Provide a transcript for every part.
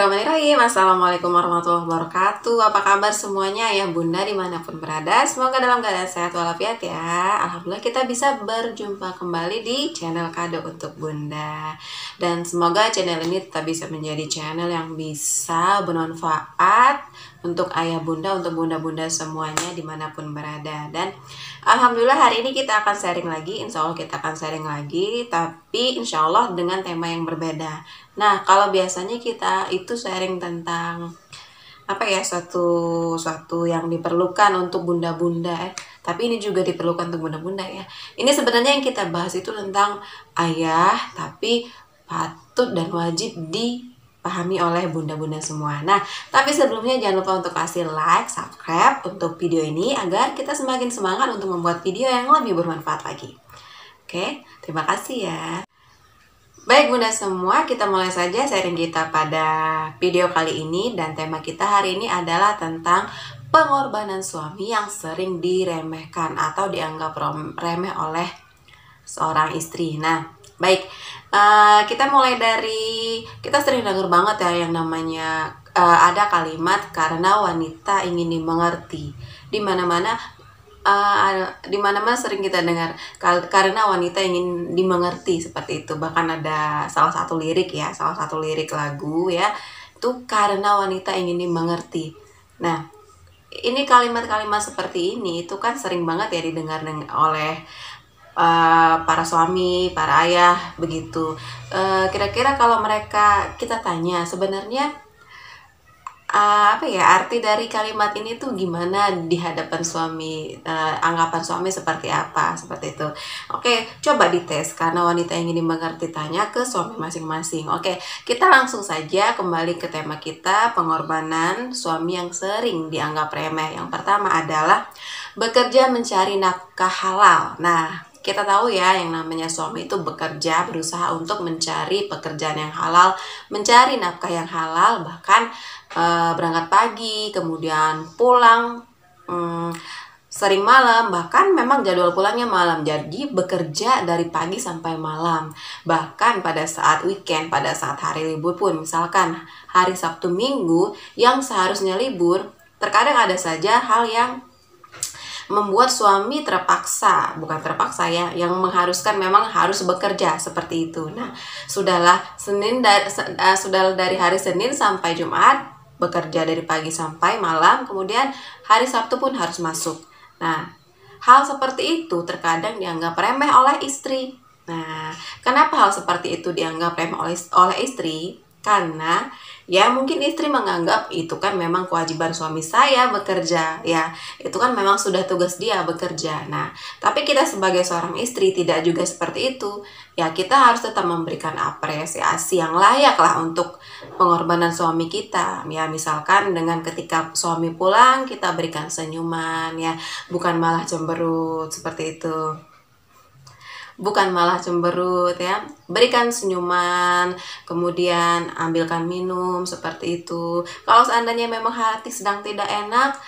Bismillahirrahmanirrahim. Assalamualaikum warahmatullahi wabarakatuh. Apa kabar semuanya ya bunda dimanapun berada? Semoga dalam keadaan sehat walafiat ya. Alhamdulillah kita bisa berjumpa kembali di channel Kado untuk Bunda. Dan semoga channel ini tetap bisa menjadi channel yang bisa bermanfaat untuk ayah bunda, untuk bunda-bunda semuanya dimanapun berada. Dan alhamdulillah hari ini kita akan sharing lagi. Insya Allah kita akan sharing lagi, tapi insya Allah dengan tema yang berbeda. Nah, kalau biasanya kita itu sharing tentang apa ya, suatu yang diperlukan untuk bunda-bunda tapi ini juga diperlukan untuk bunda-bunda ya. Ini sebenarnya yang kita bahas itu tentang ayah, tapi patut dan wajib dipahami oleh bunda-bunda semua. Nah, tapi sebelumnya jangan lupa untuk kasih like, subscribe untuk video ini agar kita semakin semangat untuk membuat video yang lebih bermanfaat lagi. Oke, terima kasih ya. Baik bunda semua, kita mulai saja sharing kita pada video kali ini. Dan tema kita hari ini adalah tentang pengorbanan suami yang sering diremehkan atau dianggap remeh oleh seorang istri. Nah, baik, kita mulai dari, kita sering dengar banget ya yang namanya ada kalimat karena wanita ingin dimengerti. Di mana-mana sering kita dengar karena wanita ingin dimengerti, seperti itu. Bahkan ada salah satu lirik lagu ya, itu karena wanita ingin dimengerti. Nah, ini kalimat-kalimat seperti ini itu kan sering banget ya didengar oleh para suami, para ayah begitu. Kira-kira kalau kita tanya sebenarnya apa ya arti dari kalimat ini tuh gimana di hadapan suami, anggapan suami seperti apa, seperti itu. Oke, coba dites karena wanita ingin dimengerti, tanya ke suami masing-masing. Oke, kita langsung saja kembali ke tema kita, pengorbanan suami yang sering dianggap remeh. Yang pertama adalah bekerja mencari nafkah halal. Nah, kita tahu ya yang namanya suami itu bekerja, berusaha untuk mencari pekerjaan yang halal, mencari nafkah yang halal, bahkan berangkat pagi, kemudian pulang sering malam, bahkan memang jadwal pulangnya malam. Jadi bekerja dari pagi sampai malam. Bahkan pada saat weekend, pada saat hari libur pun, misalkan hari Sabtu Minggu yang seharusnya libur, terkadang ada saja hal yang membuat suami bukan terpaksa ya, yang mengharuskan memang harus bekerja seperti itu. Nah, sudah dari hari Senin sampai Jumat bekerja dari pagi sampai malam, kemudian hari Sabtu pun harus masuk. Nah, hal seperti itu terkadang dianggap remeh oleh istri. Nah, kenapa hal seperti itu dianggap remeh oleh istri? Karena ya mungkin istri menganggap itu kan memang kewajiban suami saya bekerja ya, itu kan memang sudah tugas dia bekerja. Nah, tapi kita sebagai seorang istri tidak juga seperti itu ya, kita harus tetap memberikan apresiasi yang layak lah untuk pengorbanan suami kita ya. Misalkan dengan ketika suami pulang kita berikan senyuman ya, bukan malah cemberut, seperti itu. Bukan malah cemberut ya, berikan senyuman, kemudian ambilkan minum, seperti itu. Kalau seandainya memang hati sedang tidak enak,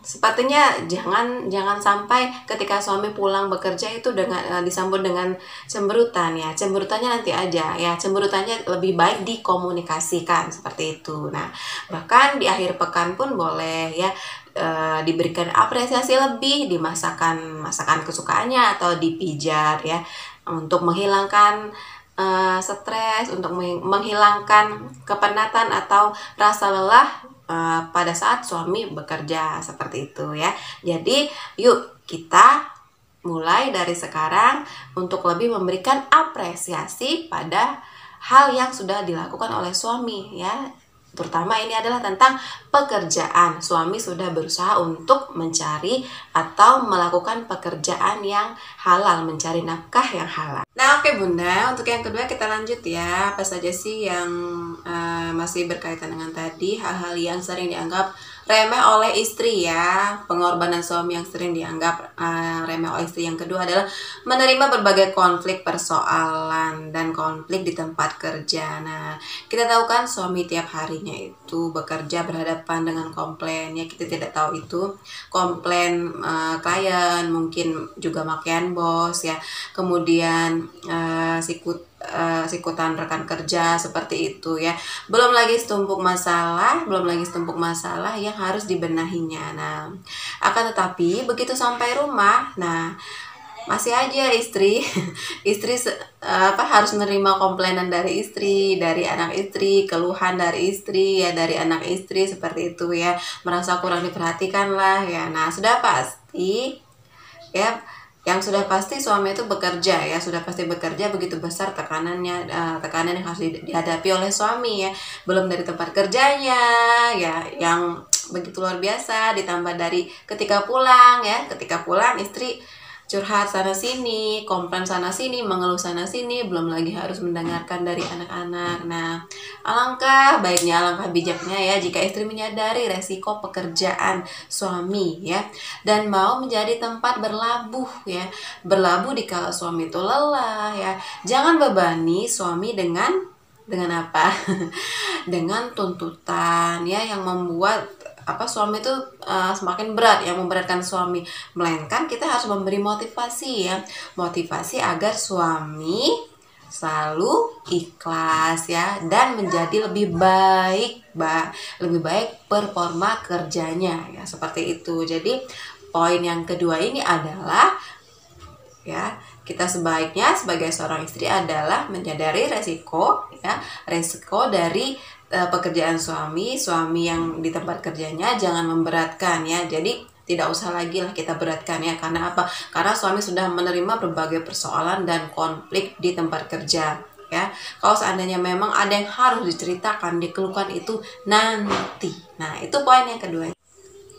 sepertinya jangan sampai ketika suami pulang bekerja itu dengan disambut dengan cemberutan ya. Cemberutannya nanti aja ya, cemberutannya lebih baik dikomunikasikan, seperti itu. Nah, bahkan di akhir pekan pun boleh ya, diberikan apresiasi lebih, dimasakan masakan kesukaannya atau dipijat ya, untuk menghilangkan stres, untuk menghilangkan kepenatan atau rasa lelah pada saat suami bekerja, seperti itu ya. Jadi yuk kita mulai dari sekarang untuk lebih memberikan apresiasi pada hal yang sudah dilakukan oleh suami ya. Terutama ini adalah tentang pekerjaan. Suami sudah berusaha untuk mencari atau melakukan pekerjaan yang halal, mencari nafkah yang halal. Nah, oke bunda, untuk yang kedua kita lanjut ya. Apa saja sih yang masih berkaitan dengan tadi, hal-hal yang sering dianggap remeh oleh istri ya, pengorbanan suami yang sering dianggap remeh oleh istri. Yang kedua adalah menerima berbagai konflik, persoalan, dan konflik di tempat kerja. Nah, kita tahu kan suami tiap harinya itu bekerja berhadapan dengan komplain ya. Kita tidak tahu itu komplain klien, mungkin juga makian bos ya, kemudian sikut sikutan rekan kerja seperti itu ya. Belum lagi setumpuk masalah yang harus dibenahinya. Nah, akan tetapi begitu sampai rumah, nah masih aja istri harus menerima komplainan dari istri, dari anak istri, keluhan dari istri ya, dari anak istri seperti itu ya, merasa kurang diperhatikan lah ya. Nah, sudah pasti ya, yang sudah pasti suami itu bekerja ya, sudah pasti bekerja, begitu besar tekanan yang harus dihadapi oleh suami ya, belum dari tempat kerjanya ya yang begitu luar biasa, ditambah dari ketika pulang istri curhat sana sini, komplain sana sini, mengeluh sana sini, belum lagi harus mendengarkan dari anak-anak. Nah, alangkah bijaknya ya jika istri menyadari resiko pekerjaan suami ya, dan mau menjadi tempat berlabuh ya, berlabuh dikala suami itu lelah ya. Jangan bebani suami dengan apa? Dengan tuntutan ya yang membuat suami itu semakin berat, yang memberatkan suami, melainkan kita harus memberi motivasi ya, motivasi agar suami selalu ikhlas ya, dan menjadi lebih baik performa kerjanya ya, seperti itu. Jadi poin yang kedua ini adalah ya, kita sebaiknya sebagai seorang istri adalah menyadari resiko dari pekerjaan suami yang di tempat kerjanya, jangan memberatkan ya. Jadi tidak usah lagi lah kita beratkan ya. Karena apa? Karena suami sudah menerima berbagai persoalan dan konflik di tempat kerja ya. Kalau seandainya memang ada yang harus diceritakan, dikeluhkan, itu nanti. Nah, itu poin yang kedua.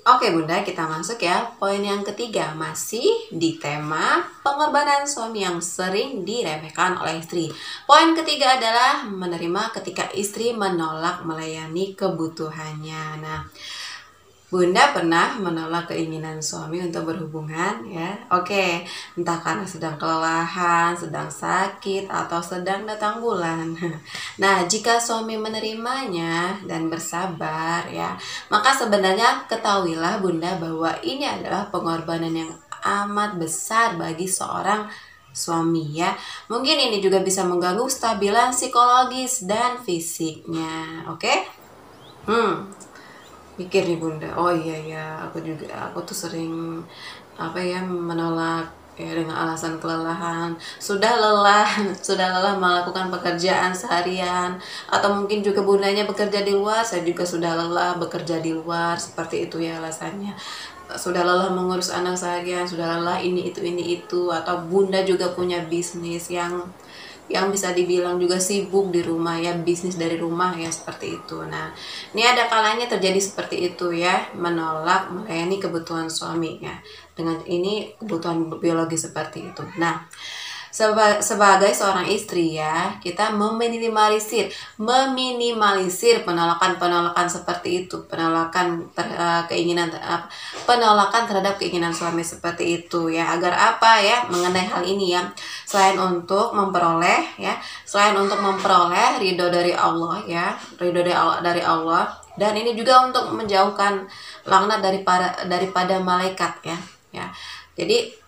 Oke Bunda, kita masuk ya poin yang ketiga, masih di tema pengorbanan suami yang sering diremehkan oleh istri. Poin ketiga adalah menerima ketika istri menolak melayani kebutuhannya. Nah, Bunda pernah menolak keinginan suami untuk berhubungan ya. Oke, entah karena sedang kelelahan, sedang sakit, atau sedang datang bulan. Nah, jika suami menerimanya dan bersabar ya, maka sebenarnya ketahuilah Bunda bahwa ini adalah pengorbanan yang amat besar bagi seorang suami ya. Mungkin ini juga bisa mengganggu stabilan psikologis dan fisiknya. Oke? Mikir nih Bunda, oh iya aku tuh sering menolak ya dengan alasan kelelahan, sudah lelah melakukan pekerjaan seharian, atau mungkin juga bundanya bekerja di luar, saya juga sudah lelah bekerja di luar, seperti itu ya alasannya. Sudah lelah mengurus anak seharian, sudah lelah ini itu, atau Bunda juga punya bisnis yang bisa dibilang juga sibuk di rumah ya, bisnis dari rumah ya, seperti itu. Nah, ini ada kalanya terjadi seperti itu ya, menolak melayani kebutuhan suami ya, dengan ini kebutuhan biologi seperti itu. Nah, sebagai seorang istri ya, kita meminimalisir penolakan seperti itu, penolakan terhadap keinginan suami seperti itu ya, agar apa ya, mengenai hal ini ya, selain untuk memperoleh ridho dari Allah ya, dari Allah, dan ini juga untuk menjauhkan laknat daripada malaikat ya. Jadi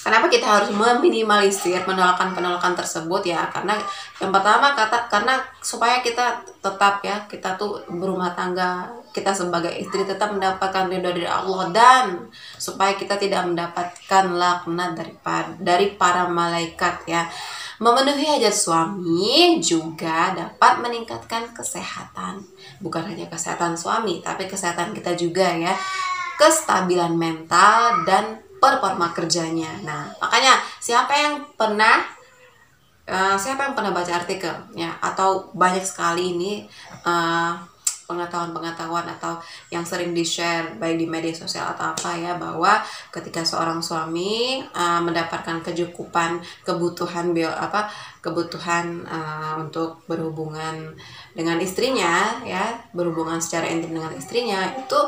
kenapa kita harus meminimalisir penolakan tersebut ya? Karena yang pertama karena supaya kita tetap ya, kita tuh berumah tangga, kita sebagai istri tetap mendapatkan ridho dari Allah, dan supaya kita tidak mendapatkan laknat dari para malaikat ya. Memenuhi hajat suami juga dapat meningkatkan kesehatan, bukan hanya kesehatan suami, tapi kesehatan kita juga ya, kestabilan mental dan performa kerjanya. Nah, makanya siapa yang pernah baca artikel ya, atau banyak sekali ini pengetahuan atau yang sering di-share baik di media sosial atau apa ya, bahwa ketika seorang suami mendapatkan kebutuhan untuk berhubungan dengan istrinya ya, berhubungan secara intim dengan istrinya, itu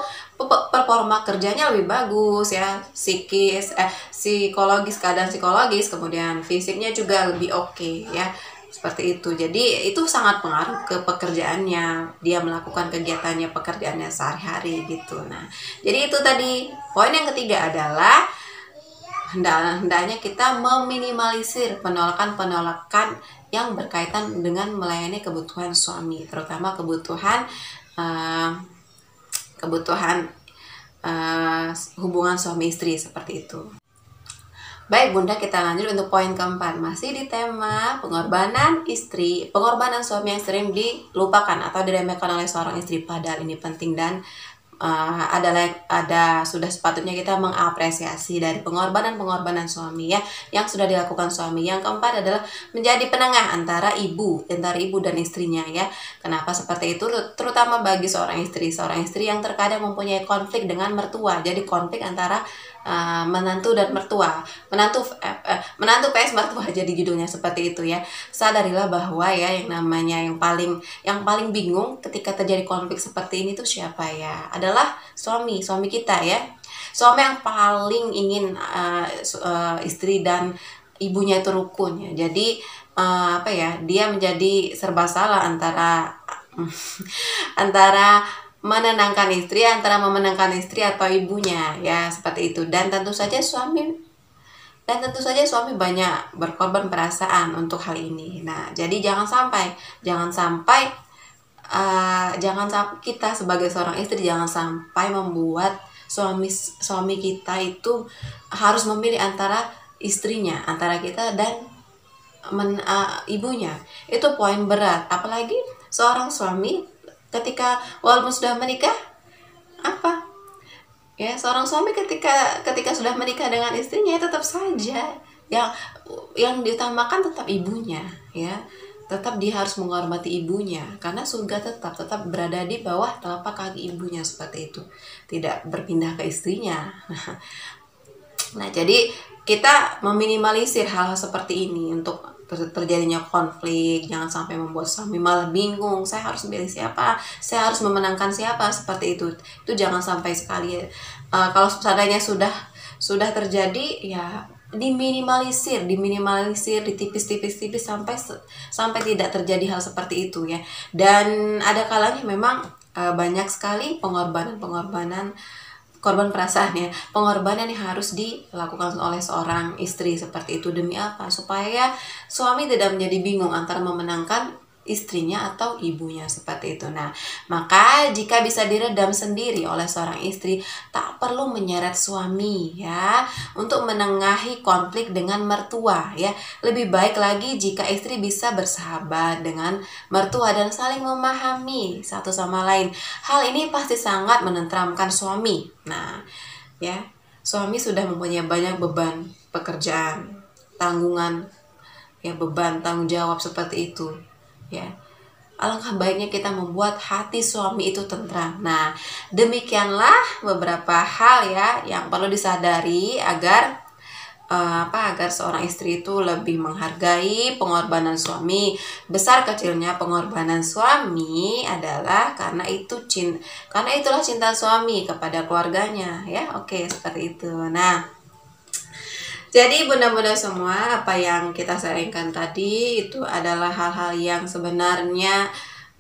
performa kerjanya lebih bagus ya, keadaan psikologis, kemudian fisiknya juga lebih oke ya, seperti itu. Jadi itu sangat pengaruh ke pekerjaannya, dia melakukan pekerjaannya sehari-hari gitu. Nah, jadi itu tadi poin yang ketiga adalah hendaknya kita meminimalisir penolakan yang berkaitan dengan melayani kebutuhan suami, terutama kebutuhan hubungan suami istri seperti itu. Baik Bunda, kita lanjut untuk poin keempat. Masih di tema pengorbanan istri, pengorbanan suami yang sering dilupakan atau diremehkan oleh seorang istri, padahal ini penting dan sudah sepatutnya kita mengapresiasi dari pengorbanan suami ya yang sudah dilakukan suami. Yang keempat adalah menjadi penengah antara ibu dan istrinya ya. Kenapa seperti itu? Terutama bagi seorang istri yang terkadang mempunyai konflik dengan mertua. Jadi konflik antara menantu dan mertua, menantu PS mertua, jadi judulnya seperti itu ya. Sadarilah bahwa ya yang namanya yang paling bingung ketika terjadi konflik seperti ini tuh siapa ya? Adalah suami kita ya. Suami yang paling ingin istri dan ibunya itu rukun ya. Jadi dia menjadi serba salah antara menenangkan istri, antara memenangkan istri atau ibunya ya, seperti itu. Dan tentu saja suami banyak berkorban perasaan untuk hal ini. Nah, jadi jangan sampai kita sebagai seorang istri jangan sampai membuat suami kita itu harus memilih antara istrinya, antara kita dan ibunya. Itu poin berat, apalagi seorang suami ketika walaupun sudah menikah seorang suami ketika sudah menikah dengan istrinya tetap saja yang diutamakan tetap ibunya ya. Tetap dia harus menghormati ibunya karena surga tetap berada di bawah telapak kaki ibunya, seperti itu, tidak berpindah ke istrinya. Nah, jadi kita meminimalisir hal-hal seperti ini untuk terjadinya konflik. Jangan sampai membuat suami malah bingung, saya harus memilih siapa, saya harus memenangkan siapa, seperti itu jangan sampai sekali. Kalau seandainya sudah terjadi ya diminimalisir, ditipis sampai tidak terjadi hal seperti itu ya. Dan ada kalanya memang banyak sekali korban perasaan ya, pengorbanan yang harus dilakukan oleh seorang istri seperti itu. Demi apa? Supaya suami tidak menjadi bingung antara memenangkan istrinya atau ibunya, seperti itu. Nah, maka jika bisa diredam sendiri oleh seorang istri, tak perlu menyeret suami ya untuk menengahi konflik dengan mertua ya. Lebih baik lagi jika istri bisa bersahabat dengan mertua dan saling memahami satu sama lain. Hal ini pasti sangat menenteramkan suami. Nah, ya, suami sudah mempunyai banyak beban pekerjaan, tanggungan ya, beban tanggung jawab seperti itu. Ya, alangkah baiknya kita membuat hati suami itu tentram. Nah, demikianlah beberapa hal ya yang perlu disadari agar seorang istri itu lebih menghargai pengorbanan suami. Besar kecilnya pengorbanan suami adalah karena itulah cinta suami kepada keluarganya ya. Oke, seperti itu. Nah, jadi bunda-bunda semua, apa yang kita sharingkan tadi itu adalah hal-hal yang sebenarnya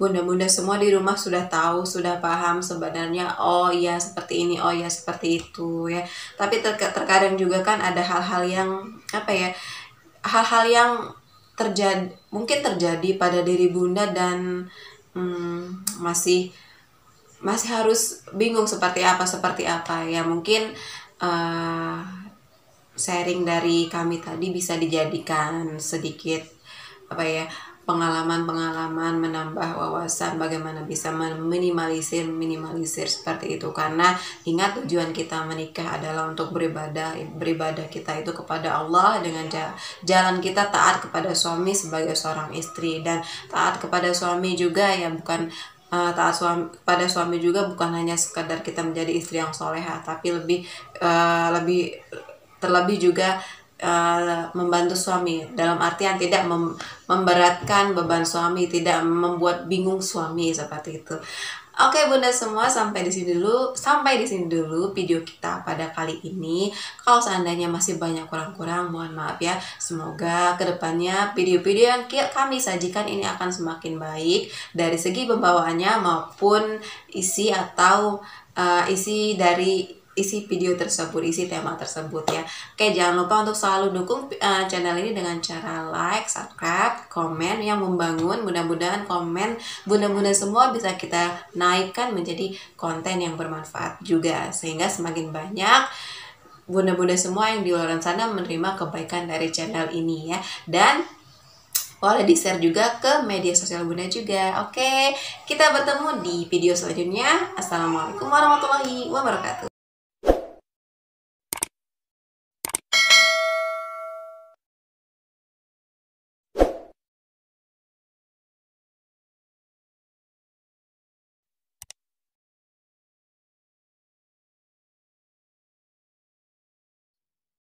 bunda-bunda semua di rumah sudah tahu, sudah paham sebenarnya. Oh iya seperti ini, oh iya seperti itu ya. Tapi terkadang juga kan ada hal-hal yang hal-hal yang mungkin terjadi pada diri bunda dan masih harus bingung seperti apa ya. Mungkin sharing dari kami tadi bisa dijadikan sedikit pengalaman menambah wawasan bagaimana bisa minimalisir seperti itu. Karena ingat, tujuan kita menikah adalah untuk beribadah kita itu kepada Allah dengan jalan kita taat kepada suami sebagai seorang istri, dan taat kepada suami juga ya bukan pada suami juga bukan hanya sekadar kita menjadi istri yang solehah, tapi terlebih juga membantu suami, dalam artian tidak memberatkan beban suami, tidak membuat bingung suami, seperti itu. Oke bunda semua, sampai di sini dulu video kita pada kali ini. Kalau seandainya masih banyak kurang-kurang, mohon maaf ya. Semoga kedepannya video-video yang kami sajikan ini akan semakin baik dari segi pembawaannya maupun isi dari isi video tersebut, isi tema tersebut ya. Oke, jangan lupa untuk selalu dukung channel ini dengan cara like, subscribe, komen yang membangun. Mudah-mudahan komen bunda-bunda semua bisa kita naikkan menjadi konten yang bermanfaat juga, sehingga semakin banyak bunda-bunda semua yang di luar sana menerima kebaikan dari channel ini ya. Dan boleh di-share juga ke media sosial bunda juga. Oke, kita bertemu di video selanjutnya. Assalamualaikum warahmatullahi wabarakatuh.